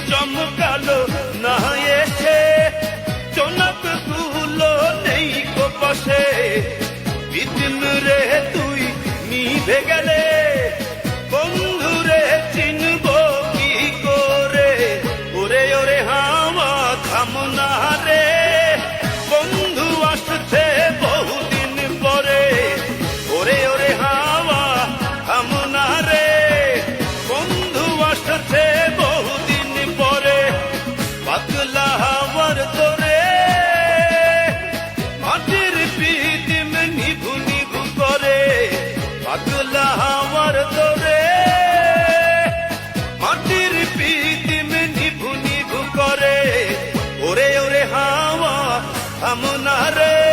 চমকালো না এসে, চনক গুলো নেই কোপাশে, বিদিন রে তুই নিভে গেলে বন্ধুরে চিনব কি করে। ওরে ওরে হাওয়া থামনা রে, বন্ধু আসছে বহুদিন পরে। ওরে ওরে হাওয়া থামনা রে, বন্ধু আসছে বহুদিন পরে। পাতলা হাওয়ার তোরে মাটির পিদিম নিভু নিভু করে, পাতলা হাওয়ার তোরে মাটির পিদিম নিভু নিভু করে। ওরে ওরে হাওয়া থামনা রে।